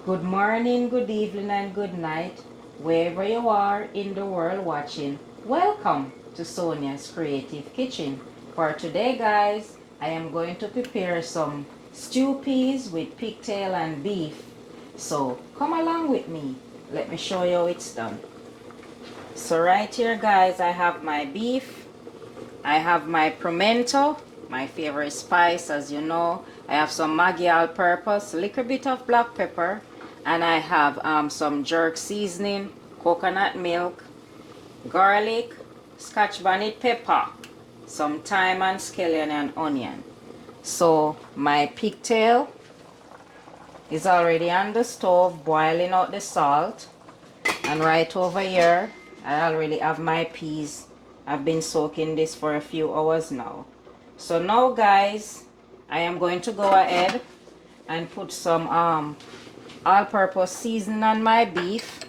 Good morning, good evening, and good night, wherever you are in the world watching. Welcome to Sonia's Creative Kitchen. For today, guys, I am going to prepare some stew peas with pigtail and beef. So come along with me. Let me show you how it's done. So right here, guys, I have my beef. I have my pimento, my favorite spice, as you know. I have some Maggi all-purpose, a little bit of black pepper, and I have some jerk seasoning, coconut milk, garlic, scotch bonnet pepper, some thyme and scallion and onion. So my pigtail is already on the stove boiling out the salt, and right over here I already have my peas. I've been soaking this for a few hours now. So now, guys, I am going to go ahead and put some all-purpose seasoning on my beef,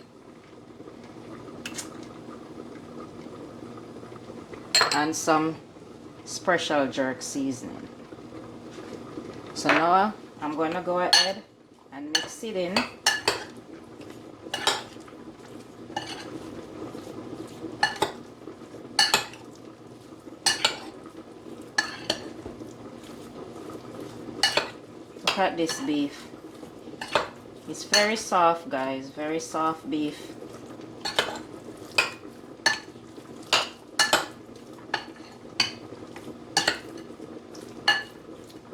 and some special jerk seasoning. So now I'm going to go ahead and mix it in. Look at this beef. It's very soft, guys, very soft beef.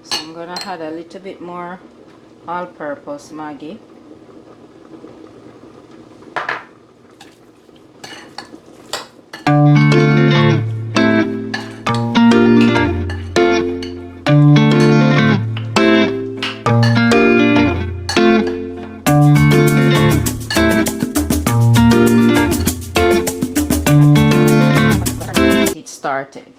So I'm gonna add a little bit more all-purpose Maggi. It started.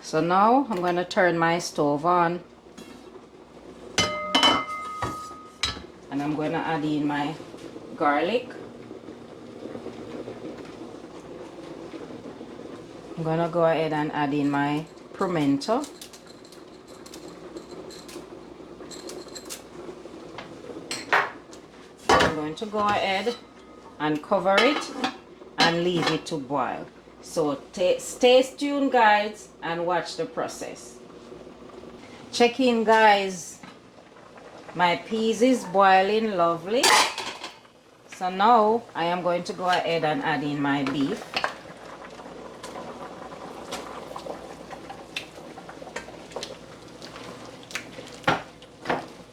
So now I'm going to turn my stove on, and I'm going to add in my garlic. I'm going to go ahead and add in my pimento. I'm going to go ahead and cover it and leave it to boil. So stay tuned, guys, and watch the process. Check in, guys. My peas is boiling lovely. So now I am going to go ahead and add in my beef.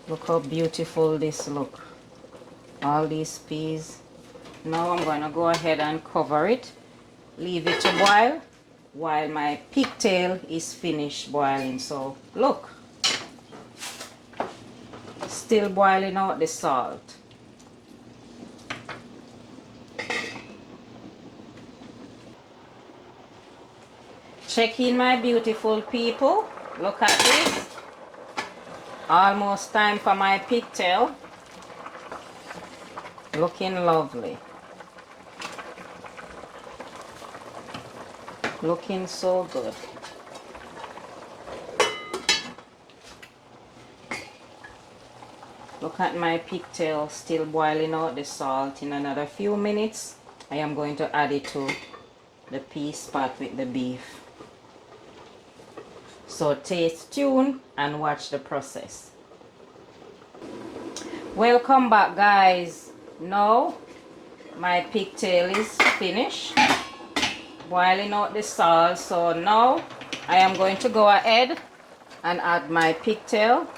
Look how beautiful this look. All these peas. Now I'm going to go ahead and cover it. Leave it to boil while my pigtail is finished boiling. So look, still boiling out the salt. Check in, my beautiful people. Look at this. Almost time for my pigtail. Looking lovely. Looking so good. Look at my pigtail still boiling out the salt. In another few minutes I am going to add it to the pea pot with the beef. So stay tuned and watch the process. Welcome back, guys. Now my pigtail is finished boiling out the salt. So now I am going to go ahead and add my pigtail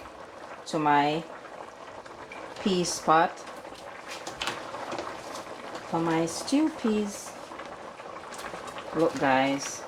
to my pea pot for my stew peas. Look, guys.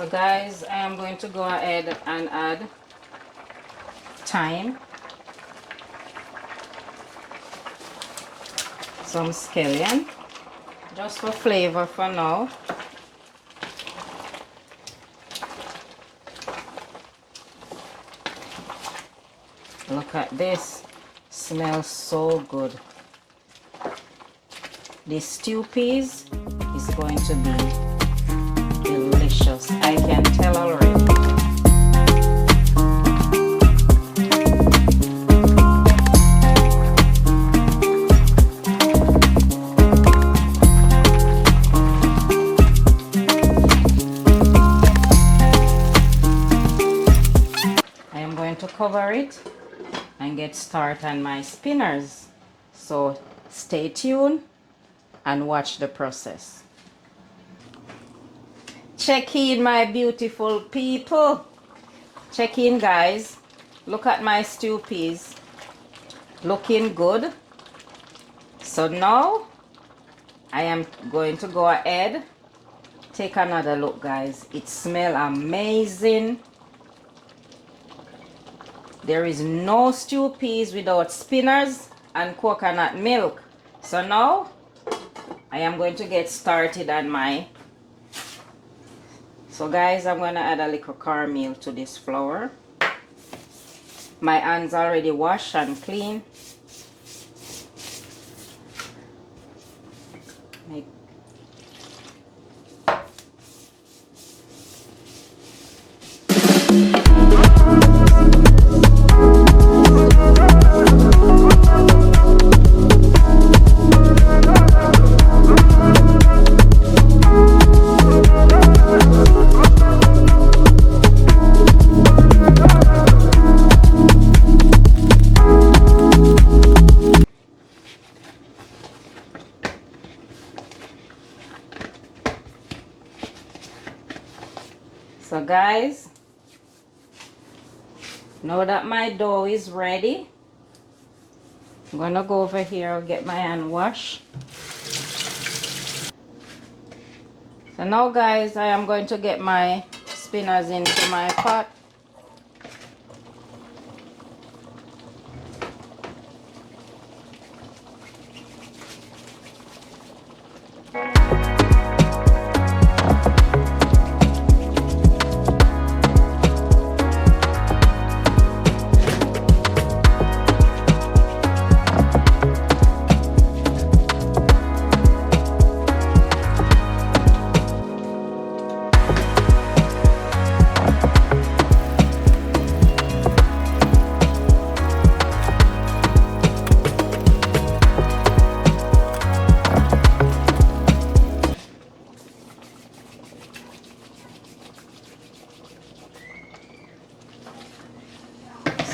So guys, I am going to go ahead and add thyme, some scallion, just for flavor for now. Look at this, smells so good. This stew peas is going to be delicious, I can tell already. I am going to cover it and get started on my spinners. So stay tuned and watch the process. Check in, my beautiful people. Check in, guys. Look at my stew peas. Looking good. So now I am going to go ahead. Take another look, guys. It smells amazing. There is no stew peas without spinners and coconut milk. So now I am going to get started on my. So guys, I'm going to add a little cornmeal to this flour. My hands already washed and clean. So guys, now that my dough is ready, I'm gonna go over here and get my hand wash. So now guys, I am going to get my spinners into my pot.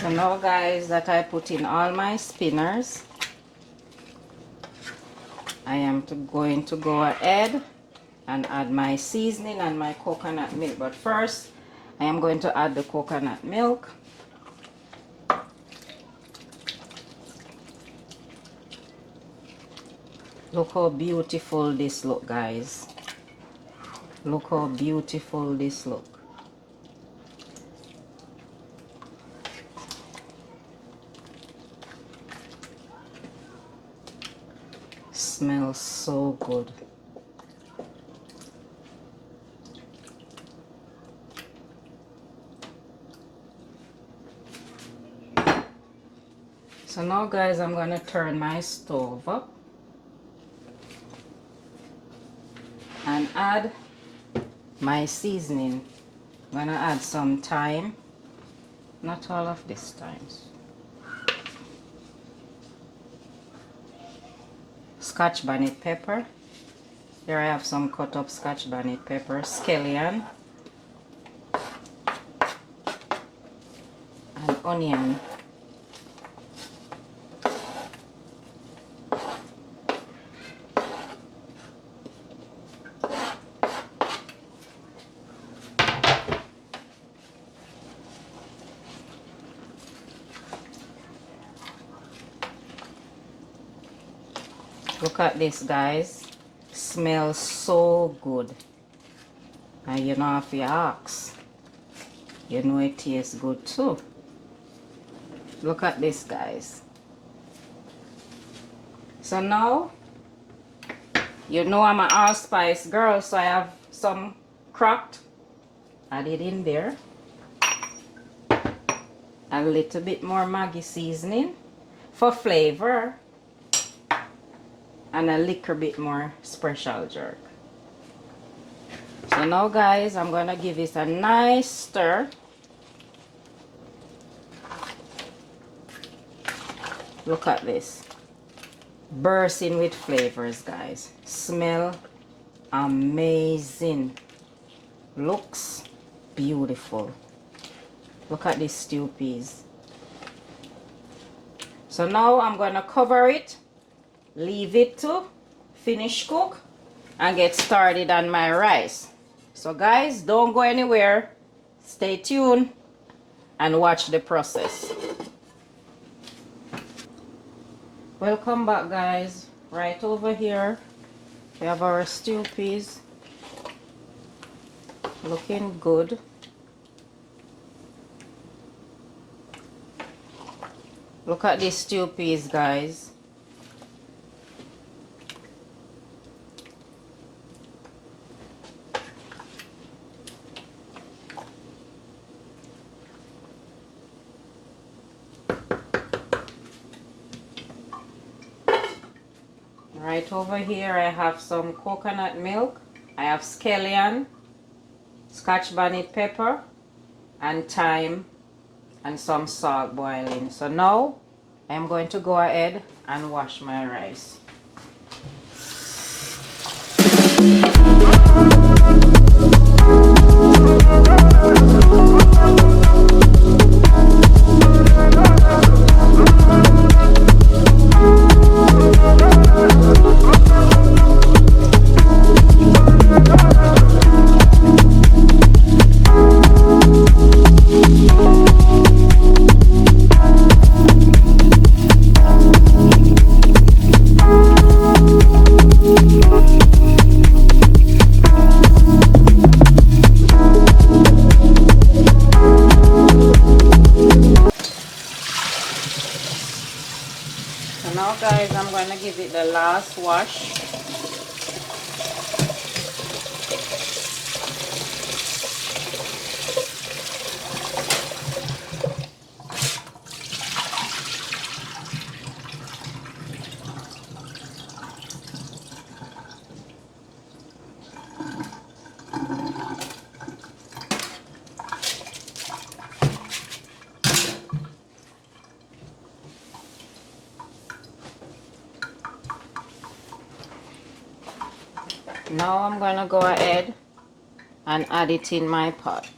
So now guys that I put in all my spinners, I am going to go ahead and add my seasoning and my coconut milk. But first, I am going to add the coconut milk. Look how beautiful this look, guys. Look how beautiful this look. Smells so good. So now guys, I'm going to turn my stove up and add my seasoning. I'm going to add some thyme, not all of this thyme. Scotch bonnet pepper. Here I have some cut up scotch bonnet pepper, scallion, and onion. Look at this, guys. Smells so good. And you know if you ask, you know it tastes good too. Look at this, guys. So now, you know I'm an allspice girl, so I have some cracked added in there. A little bit more Maggi seasoning for flavor. And a little bit more special jerk. So now, guys, I'm gonna give this a nice stir. Look at this. Bursting with flavors, guys. Smell amazing. Looks beautiful. Look at these stew peas. So now I'm gonna cover it, leave it to finish cook, and get started on my rice. So guys, don't go anywhere. Stay tuned and watch the process. Welcome back, guys. Right over here we have our stew peas, looking good. Look at these stew peas, guys. Right over here I have some coconut milk. I have scallion, scotch bonnet pepper, and thyme, and some salt boiling. So now I'm going to go ahead and wash my rice. So now, guys, I'm going to give it the last wash. Now I'm going to go ahead and add it in my pot.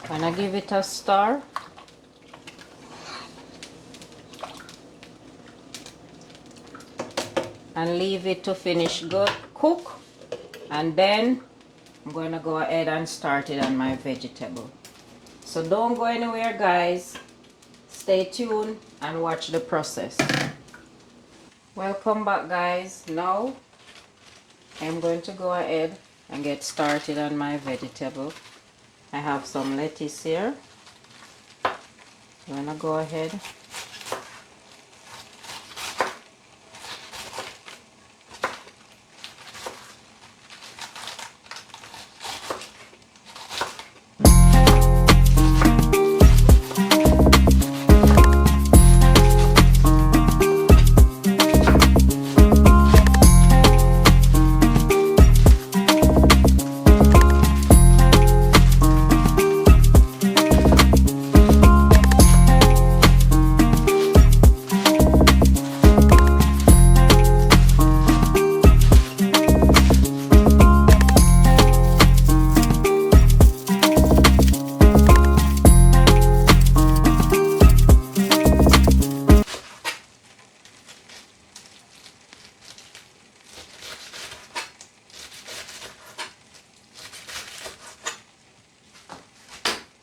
Gonna give it a stir. And leave it to finish cook, and then I'm going to go ahead and start it on my vegetable. So don't go anywhere, guys. Stay tuned and watch the process. Welcome back, guys. Now I'm going to go ahead and get started on my vegetable. I have some lettuce here. I'm going to go ahead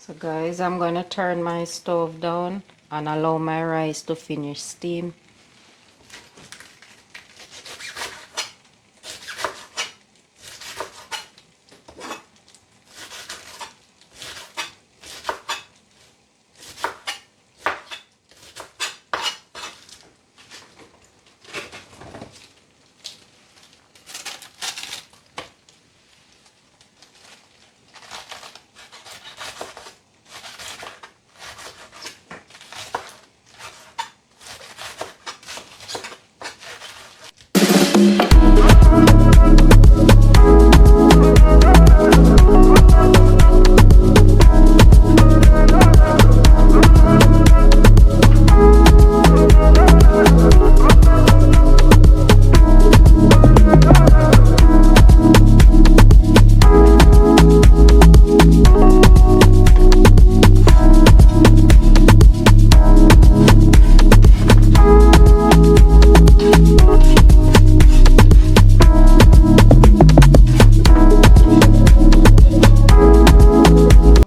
So guys, I'm going to turn my stove down and allow my rice to finish steam.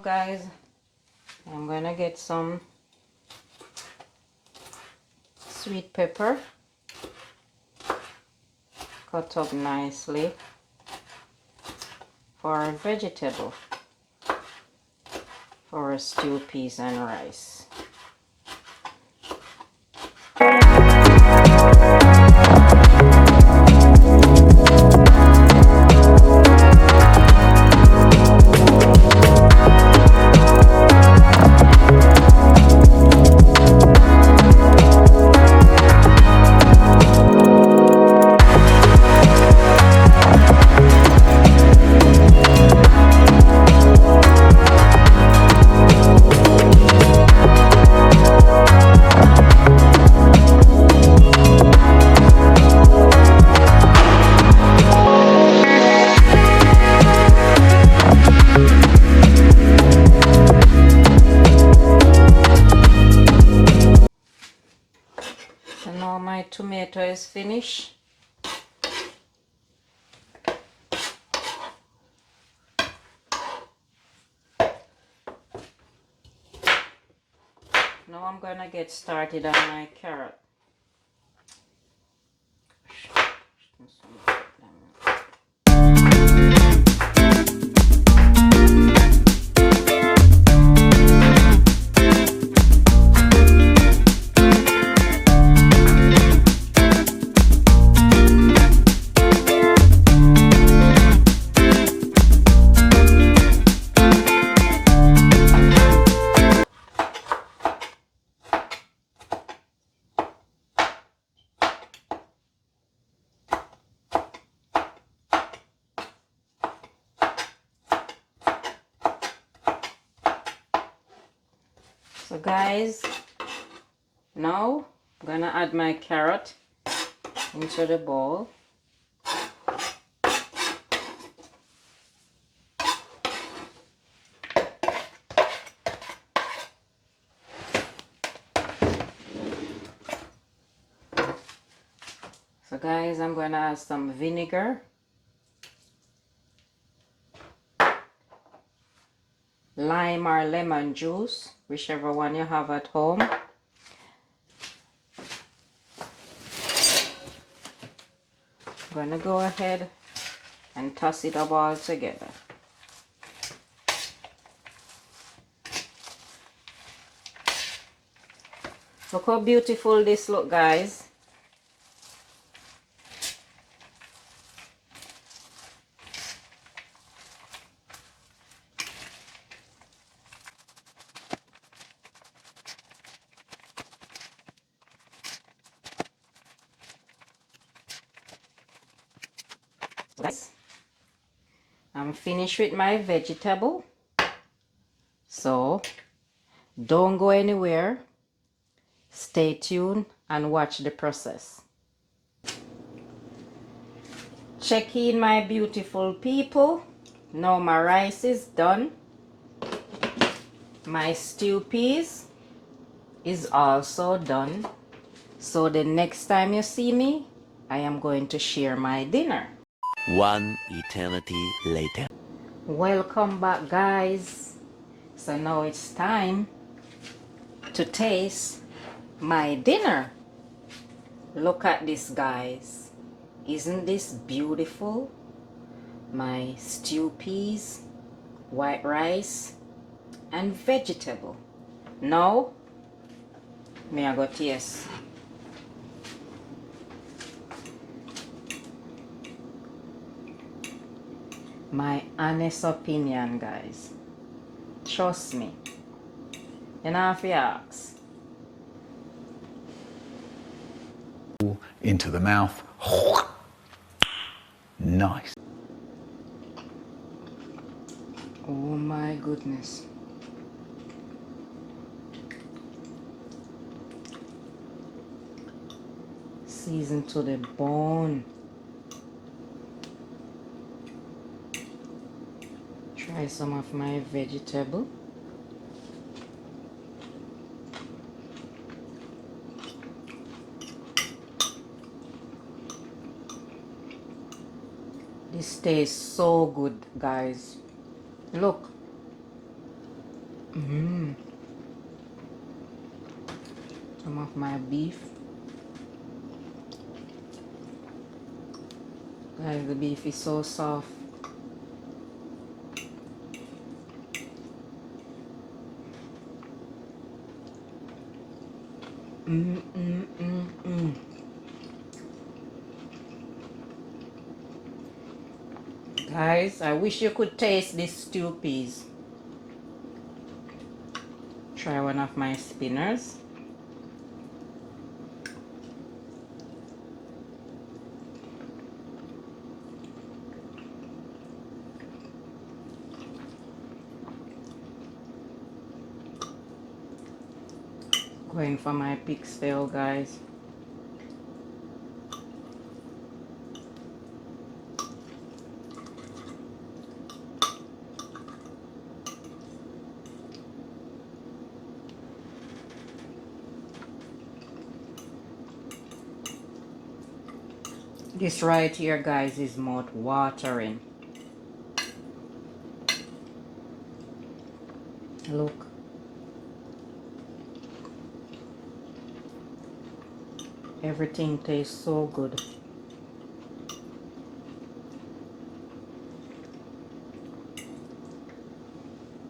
Guys, I'm gonna get some sweet pepper cut up nicely for a vegetable for a stew, peas and rice. So now my tomato is finished. Now I'm gonna get started on my carrot. So guys, now I'm gonna add my carrot into the bowl. So guys, I'm gonna add some vinegar, lime or lemon juice, whichever one you have at home. I'm gonna go ahead and toss it up all together. Look how beautiful this look, guys. Guys, I'm finished with my vegetable, so don't go anywhere. Stay tuned and watch the process. Check in, my beautiful people. Now my rice is done. My stew peas is also done. So the next time you see me, I am going to share my dinner. One eternity later. Welcome back, guys. So now it's time to taste my dinner. Look at this, guys. Isn't this beautiful? My stew peas, white rice, and vegetable. Now, may I go taste. My honest opinion, guys. Trust me. You know if you ask. Into the mouth. Nice. Oh my goodness. Seasoned to the bone. Try some of my vegetable. This tastes so good, guys. Look. Some of my beef. Guys, the beef is so soft. Guys, I wish you could taste these stew peas. Try one of my spinners. Going for my pig's tail, guys. This right here, guys, is mouth watering. Look. Everything tastes so good.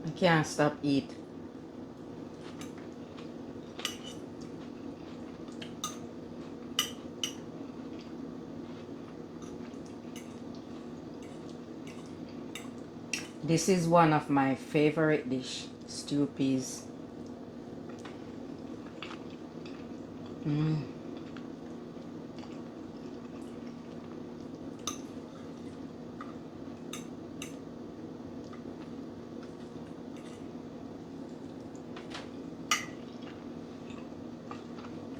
I can't stop eat. This is one of my favorite dish, stew peas.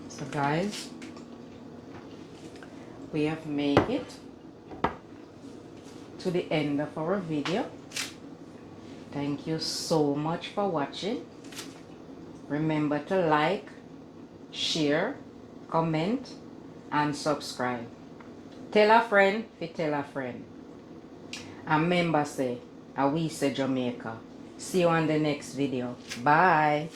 So guys, we have made it to the end of our video. Thank you so much for watching. Remember to like, share, comment, and subscribe. Tell a friend, tell a friend. And remember say, we say Jamaica. See you on the next video. Bye.